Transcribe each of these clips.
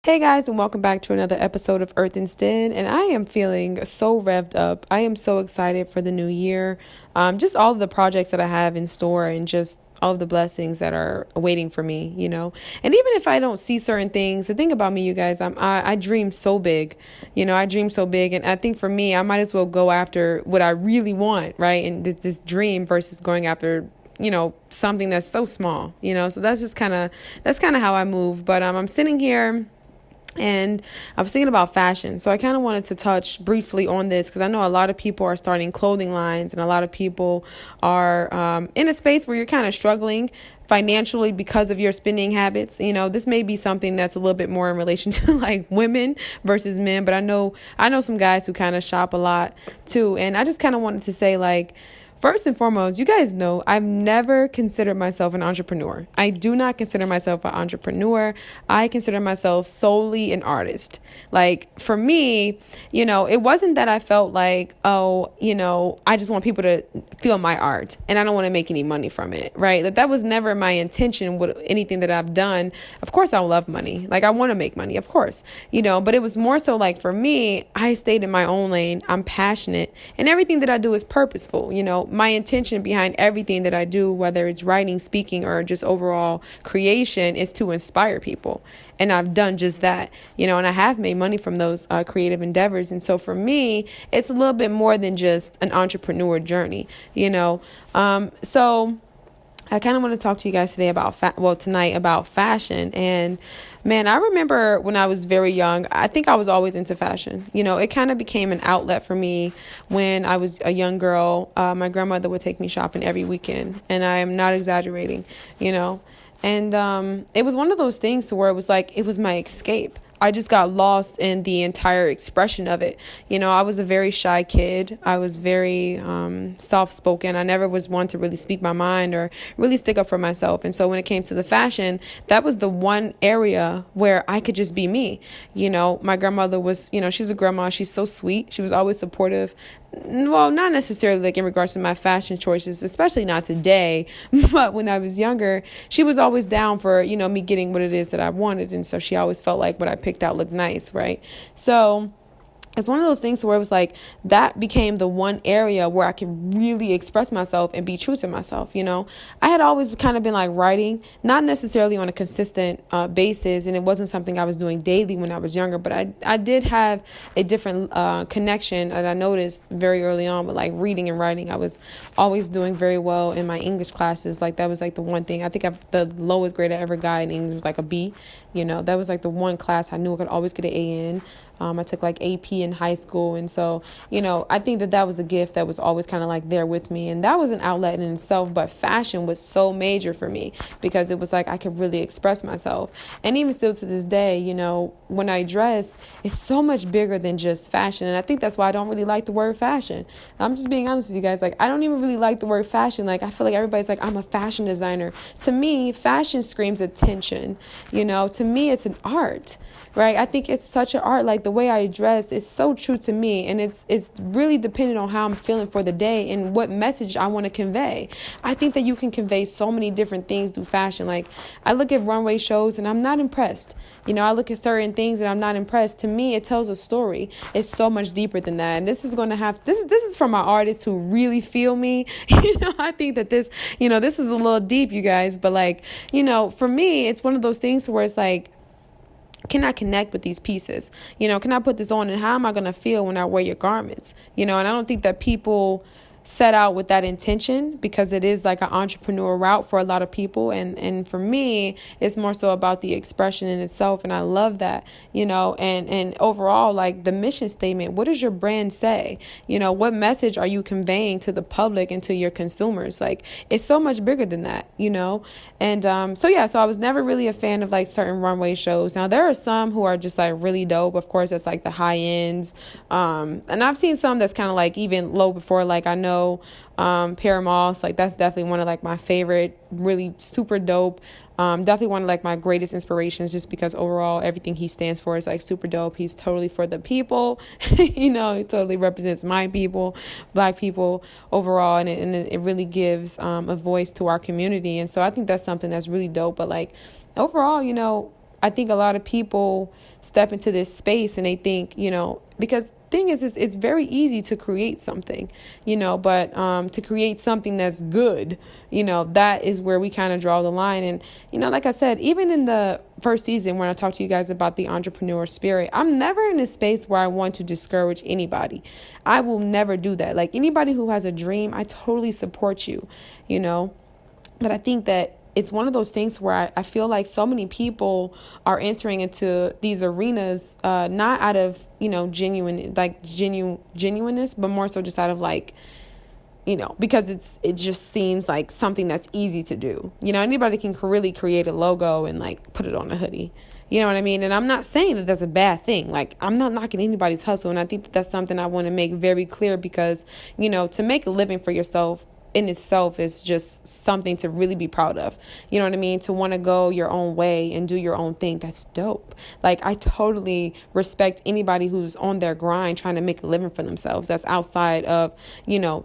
Hey guys, and welcome back to another episode of Earthen's Den. And I am feeling so revved up. I am so excited for the new year. Just all of the projects that I have in store and just all of the blessings that are waiting for me. And even if I don't see certain things, the thing about me, you guys, I dream so big. I dream so big. And I think for me, I might as well go after what I really want, right? And this dream versus going after something that's so small, so that's kind of how I move. But I'm sitting here and I was thinking about fashion. So I kind of wanted to touch briefly on this because I know a lot of people are starting clothing lines and a lot of people are in a space where you're kind of struggling financially because of your spending habits. This may be something that's a little bit more in relation to like women versus men, but I know some guys who kind of shop a lot too. And I just kind of wanted to say, like, first and foremost, you guys know I've never considered myself an entrepreneur. I do not consider myself an entrepreneur. I consider myself solely an artist. Like, for me, it wasn't that I felt like, I just want people to feel my art and I don't want to make any money from it, right? That was never my intention with anything that I've done. Of course, I love money. Like, I want to make money, of course, but it was more so like, for me, I stayed in my own lane. I'm passionate and everything that I do is purposeful. My intention behind everything that I do, whether it's writing, speaking, or just overall creation, is to inspire people. And I've done just that, and I have made money from those creative endeavors. And so for me, it's a little bit more than just an entrepreneur journey, So I kind of want to talk to you guys today tonight about fashion. And man, I remember when I was very young, I think I was always into fashion. It kind of became an outlet for me when I was a young girl. My grandmother would take me shopping every weekend, and I am not exaggerating, And it was one of those things to where it was like, it was my escape. I just got lost in the entire expression of it. I was a very shy kid. I was very soft-spoken. I never was one to really speak my mind or really stick up for myself. And so when it came to the fashion, that was the one area where I could just be me. My grandmother was, she's a grandma. She's so sweet. She was always supportive. Well, not necessarily like in regards to my fashion choices, especially not today, but when I was younger, she was always down for, me getting what it is that I wanted. And so she always felt like what I picked out looked nice, right? So it's one of those things where it was like that became the one area where I could really express myself and be true to myself. I had always kind of been like writing, not necessarily on a consistent basis. And it wasn't something I was doing daily when I was younger. But I did have a different connection that I noticed very early on with like reading and writing. I was always doing very well in my English classes. Like, that was like the one thing. I think the lowest grade I ever got in English was like a B. That was like the one class I knew I could always get an A in. I took like AP in high school. And so, I think that was a gift that was always kind of like there with me. And that was an outlet in itself. But fashion was so major for me because it was like I could really express myself. And even still to this day, when I dress, it's so much bigger than just fashion. And I think that's why I don't really like the word fashion. I'm just being honest with you guys. Like, I don't even really like the word fashion. Like, I feel like everybody's like, I'm a fashion designer. To me, fashion screams attention. To me, it's an art. Right. I think it's such an art. Like, the way I dress, it's so true to me. And it's really dependent on how I'm feeling for the day and what message I want to convey. I think that you can convey so many different things through fashion. Like, I look at runway shows and I'm not impressed. I look at certain things and I'm not impressed. To me, it tells a story. It's so much deeper than that. And this is going to have this is from my artists who really feel me. I think that this is a little deep, you guys. But like, for me, it's one of those things where it's like, can I connect with these pieces? Can I put this on, and how am I going to feel when I wear your garments? And I don't think that people set out with that intention because it is like an entrepreneur route for a lot of people. And for me, it's more so about the expression in itself. And I love that, and overall, like the mission statement, what does your brand say? What message are you conveying to the public and to your consumers? Like, it's so much bigger than that, And so I was never really a fan of like certain runway shows. Now, there are some who are just like really dope. Of course, that's like the high ends. And I've seen some that's kind of like even low before. Like, I know Paramoss, like that's definitely one of like my favorite, really super dope. Definitely one of like my greatest inspirations, just because overall everything he stands for is like super dope. He's totally for the people, he totally represents my people, Black people overall, and it really gives a voice to our community. And so I think that's something that's really dope. But like overall, I think a lot of people step into this space and they think, because thing is, it's very easy to create something, but to create something that's good, that is where we kind of draw the line. And, like I said, even in the first season, when I talked to you guys about the entrepreneur spirit, I'm never in a space where I want to discourage anybody. I will never do that. Like, anybody who has a dream, I totally support you, but I think that it's one of those things where I feel like so many people are entering into these arenas, not out of, genuineness, but more so just out of because it just seems like something that's easy to do. Anybody can really create a logo and put it on a hoodie. You know what I mean? And I'm not saying that that's a bad thing. I'm not knocking anybody's hustle. And I think that that's something I want to make very clear because, to make a living for yourself in itself is just something to really be proud of. You know what I mean? To want to go your own way and do your own thing. That's dope. I totally respect anybody who's on their grind trying to make a living for themselves. That's outside of,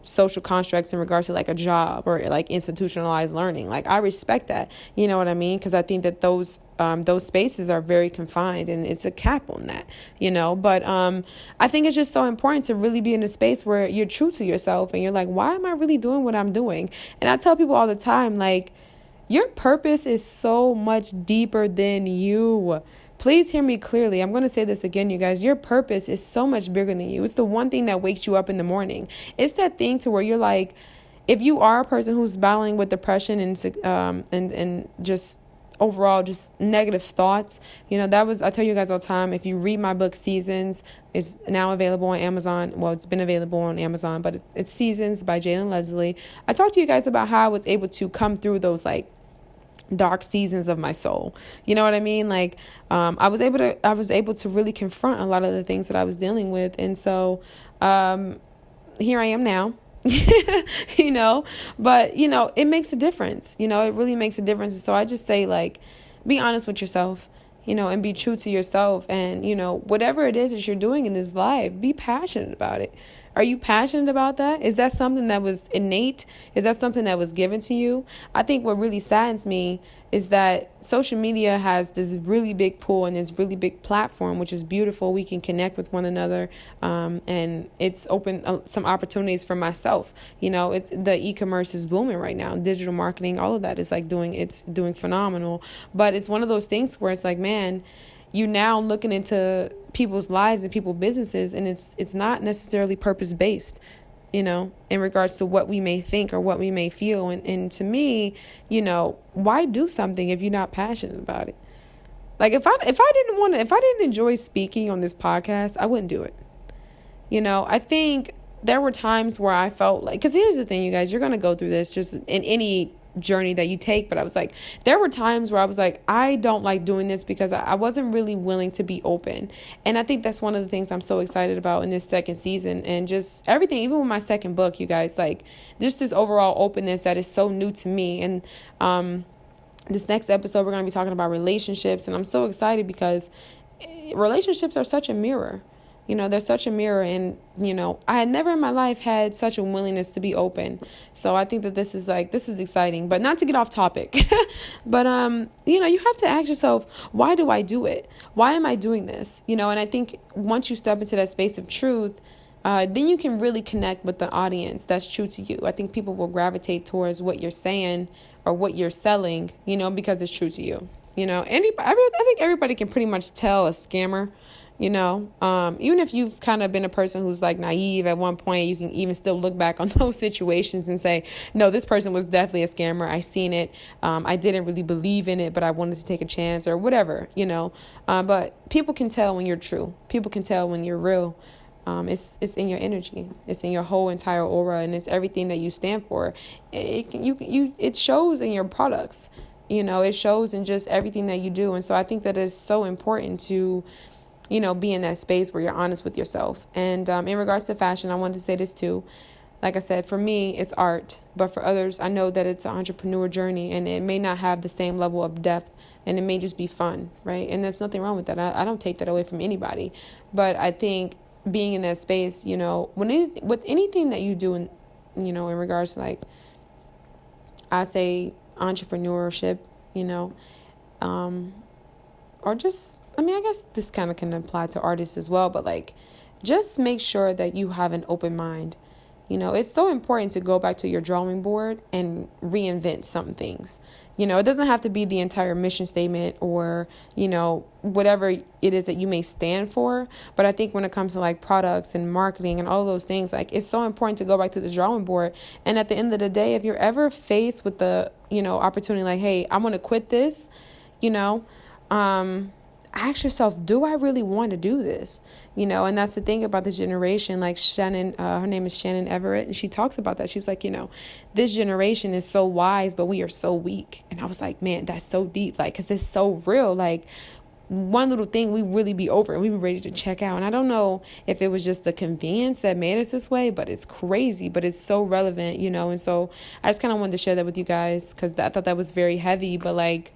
social constructs in regards to a job or institutionalized learning. I respect that. You know what I mean? Because I think that those spaces are very confined and it's a cap on that, but I think it's just so important to really be in a space where you're true to yourself and you're like, why am I really doing what I'm doing? And I tell people all the time, your purpose is so much deeper than you. Please hear me clearly. I'm going to say this again, you guys. Your purpose is so much bigger than you. It's the one thing that wakes you up in the morning. It's that thing to where you're like, if you are a person who's battling with depression and just overall just negative thoughts, I tell you guys all the time, if you read my book Seasons, is now available on Amazon. Well, it's been available on Amazon, but it's Seasons by Jalen Leslie. I talked to you guys about how I was able to come through those dark seasons of my soul. You know what I mean? I was able to really confront a lot of the things that I was dealing with. And so here I am now. But it makes a difference. It really makes a difference. And so I just say be honest with yourself, and be true to yourself. And whatever it is that you're doing in this life, be passionate about it. Are you passionate about that? Is that something that was innate? Is that something that was given to you? I think what really saddens me is that social media has this really big pull and this really big platform, which is beautiful. We can connect with one another, and it's opened some opportunities for myself. It's the e-commerce is booming right now. Digital marketing, all of that is doing phenomenal. But it's one of those things where it's man, you now looking into people's lives and people's businesses, and it's not necessarily purpose-based, in regards to what we may think or what we may feel. And to me, why do something if you're not passionate about it? If I didn't enjoy speaking on this podcast, I wouldn't do it. I think there were times where I felt because here's the thing, you guys, you're going to go through this just in any journey that you take. But I was there were times where I was I don't like doing this because I wasn't really willing to be open. And I think that's one of the things I'm so excited about in this second season and just everything, even with my second book, you guys, just this overall openness that is so new to me. And this next episode, we're going to be talking about relationships. And I'm so excited because relationships are such a mirror. They're such a mirror, and, I had never in my life had such a willingness to be open. So I think that this is exciting, but not to get off topic, but, you have to ask yourself, why do I do it? Why am I doing this? And I think once you step into that space of truth, then you can really connect with the audience that's true to you. I think people will gravitate towards what you're saying or what you're selling, because it's true to you. I think everybody can pretty much tell a scammer. Even if you've kind of been a person who's naive at one point, you can even still look back on those situations and say, no, this person was definitely a scammer. I seen it. I didn't really believe in it, but I wanted to take a chance or whatever, but people can tell when you're true. People can tell when you're real. It's in your energy. It's in your whole entire aura, and it's everything that you stand for. It shows in your products, it shows in just everything that you do. And so I think that it's so important to be in that space where you're honest with yourself. And in regards to fashion, I wanted to say this too. Like I said, for me, it's art. But for others, I know that it's an entrepreneur journey, and it may not have the same level of depth, and it may just be fun, right? And there's nothing wrong with that. I don't take that away from anybody. But I think being in that space, with anything that you do, in regards to I say entrepreneurship, or just, I mean, I guess this kind of can apply to artists as well, but like, just make sure that you have an open mind. It's so important to go back to your drawing board and reinvent some things. It doesn't have to be the entire mission statement or, whatever it is that you may stand for. But I think when it comes to like products and marketing and all those things, like it's so important to go back to the drawing board. And at the end of the day, if you're ever faced with the, opportunity like, hey, I'm going to quit this, ask yourself, do I really want to do this? And that's the thing about this generation. Like Shannon, her name is Shannon Everett, and she talks about that. She's like, this generation is so wise, but we are so weak. And I was like, man, that's so deep. Like, cause it's so real. Like one little thing, we really be over and we be ready to check out. And I don't know if it was just the convenience that made us this way, but it's crazy, but it's so relevant, And so I just kind of wanted to share that with you guys because I thought that was very heavy, but like,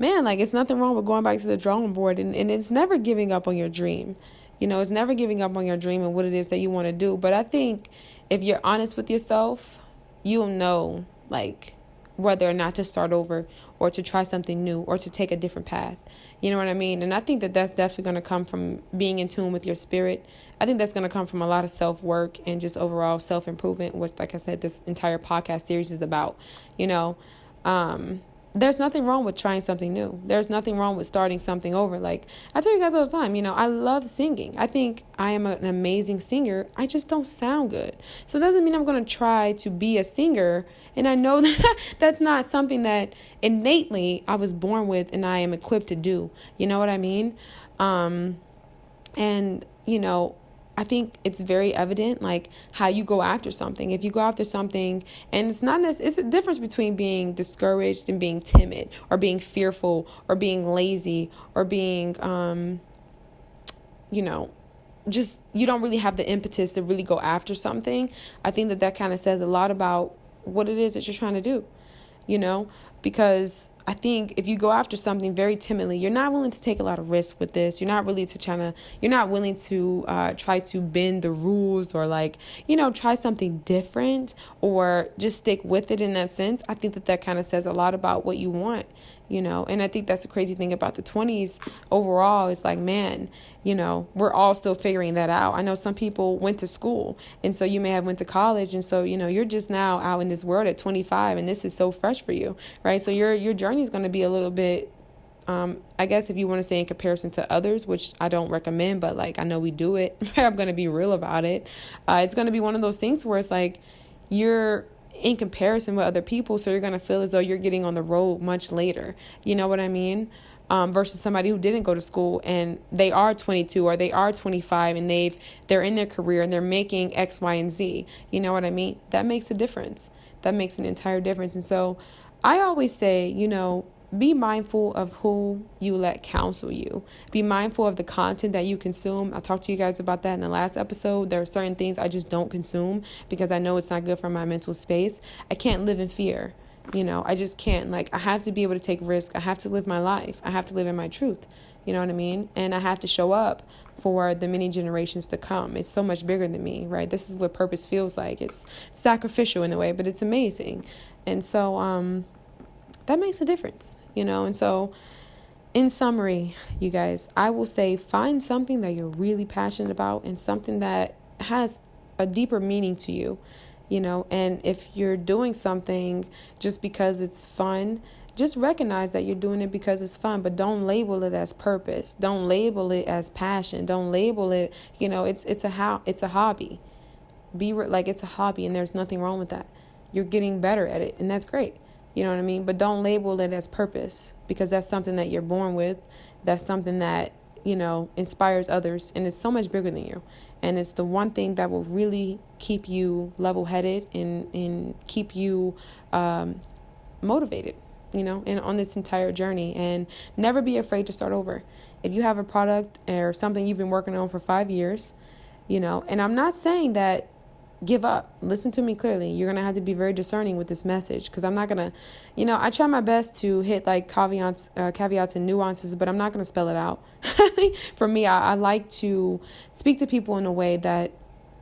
man, like it's nothing wrong with going back to the drawing board and it's never giving up on your dream. It's never giving up on your dream and what it is that you want to do. But I think if you're honest with yourself, you'll know like whether or not to start over or to try something new or to take a different path. You know what I mean? And I think that that's definitely going to come from being in tune with your spirit. I think that's going to come from a lot of self-work and just overall self-improvement, which, like I said, this entire podcast series is about, there's nothing wrong with trying something new. There's nothing wrong with starting something over. Like I tell you guys all the time, I love singing. I think I am an amazing singer. I just don't sound good. So it doesn't mean I'm going to try to be a singer. And I know that that's not something that innately I was born with and I am equipped to do. You know what I mean? I think it's very evident, like how you go after something. If you go after something, and it's a difference between being discouraged and being timid, or being fearful, or being lazy, or being, just you don't really have the impetus to really go after something. I think that kind of says a lot about what it is that you're trying to do, because I think if you go after something very timidly, you're not willing to take a lot of risks with this. You're not willing to try to bend the rules or try something different or just stick with it in that sense. I think that kind of says a lot about what you want, and I think that's the crazy thing about the 20s overall. It's like, man, we're all still figuring that out. I know some people went to school, and so you may have went to college, and so, you're just now out in this world at 25, and this is so fresh for you, right? So your journey is going to be a little bit, I guess if you want to say in comparison to others, which I don't recommend, but I know we do it, I'm going to be real about it. It's going to be one of those things where it's like you're in comparison with other people, so you're going to feel as though you're getting on the road much later. You know what I mean? Versus somebody who didn't go to school and they are 22 or they are 25 and they're in their career and they're making X, Y, and Z. You know what I mean? That makes a difference. That makes an entire difference. And so I always say, be mindful of who you let counsel you. Be mindful of the content that you consume. I talked to you guys about that in the last episode. There are certain things I just don't consume because I know it's not good for my mental space. I can't live in fear. I just can't. I have to be able to take risks. I have to live my life. I have to live in my truth. You know what I mean? And I have to show up for the many generations to come. It's so much bigger than me, right? This is what purpose feels like. It's sacrificial in a way, but it's amazing. And so, that makes a difference, and so in summary, you guys, I will say find something that you're really passionate about and something that has a deeper meaning to you, and if you're doing something just because it's fun, just recognize that you're doing it because it's fun, but don't label it as purpose. Don't label it as passion. Don't label it, it's a hobby. It's a hobby and there's nothing wrong with that. You're getting better at it and that's great. You know what I mean? But don't label it as purpose because that's something that you're born with. That's something that, inspires others. And it's so much bigger than you. And it's the one thing that will really keep you level-headed and keep you motivated, and on this entire journey. And never be afraid to start over. If you have a product or something you've been working on for 5 years, and I'm not saying that give up. Listen to me clearly. You're going to have to be very discerning with this message because I'm not going to, I try my best to hit caveats and nuances, but I'm not going to spell it out. For me, I like to speak to people in a way that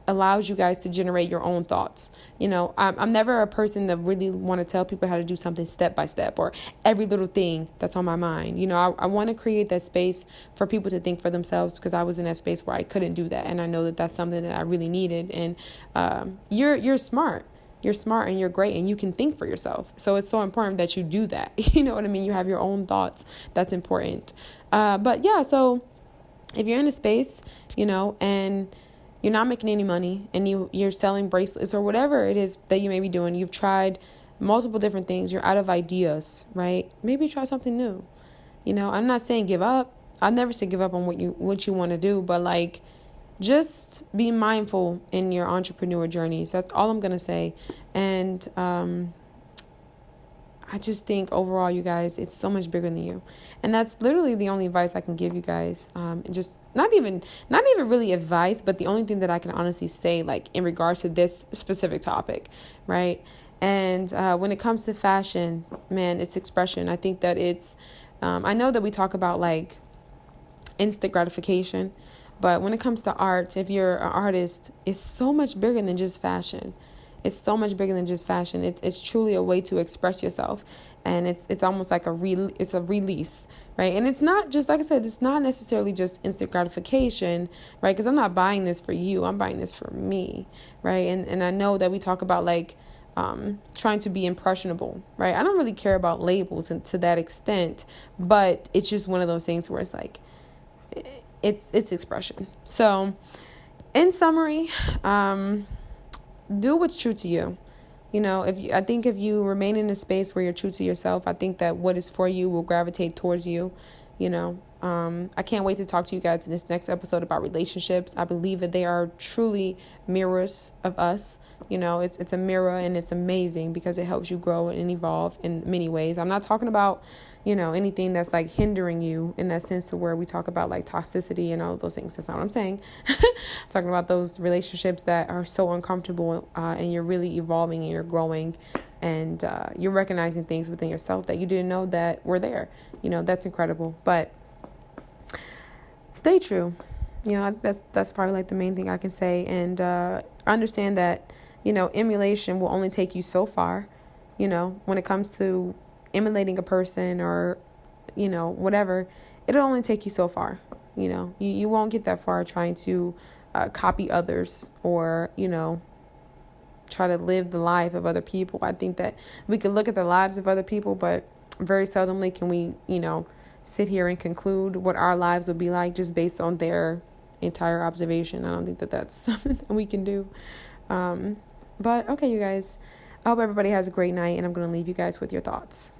allows you guys to generate your own thoughts. I'm never a person that really want to tell people how to do something step by step or every little thing that's on my mind. I want to create that space for people to think for themselves, because I was in that space where I couldn't do that. And I know that that's something that I really needed. And you're smart. You're smart and you're great and you can think for yourself. So it's so important that you do that. You know what I mean? You have your own thoughts. That's important. But yeah, so if you're in a space, and you're not making any money and you're selling bracelets or whatever it is that you may be doing, you've tried multiple different things, you're out of ideas, right? Maybe try something new. I'm not saying give up. I never say give up on what you want to do, but like, just be mindful in your entrepreneur journeys. That's all I'm going to say. And I just think overall, you guys, it's so much bigger than you. And that's literally the only advice I can give you guys. Just not even really advice, but the only thing that I can honestly say, like in regards to this specific topic, right? And when it comes to fashion, man, it's expression. I think that it's, I know that we talk about like instant gratification, but when it comes to art, if you're an artist, it's so much bigger than just fashion. It's so much bigger than just fashion. It's truly a way to express yourself. And it's almost like it's a release, right? And it's not just, like I said, it's not necessarily just instant gratification, right? Because I'm not buying this for you. I'm buying this for me, right? And I know that we talk about like trying to be impressionable, right? I don't really care about labels and to that extent, but it's just one of those things where it's like, it's expression. So in summary, do what's true to you. I think if you remain in a space where you're true to yourself, I think that what is for you will gravitate towards you. I can't wait to talk to you guys in this next episode about relationships. I believe that they are truly mirrors of us. It's a mirror, and it's amazing because it helps you grow and evolve in many ways. I'm not talking about, anything that's like hindering you in that sense to where we talk about like toxicity and all of those things. That's not what I'm saying. I'm talking about those relationships that are so uncomfortable and you're really evolving and you're growing and you're recognizing things within yourself that you didn't know that were there. That's incredible. But stay true. That's probably like the main thing I can say. And understand that, emulation will only take you so far, when it comes to emulating a person or, whatever, it'll only take you so far. You won't get that far trying to copy others or, try to live the life of other people. I think that we can look at the lives of other people, but very seldomly can we, sit here and conclude what our lives would be like just based on their entire observation. I don't think that that's something that we can do. But okay, you guys, I hope everybody has a great night, and I'm going to leave you guys with your thoughts.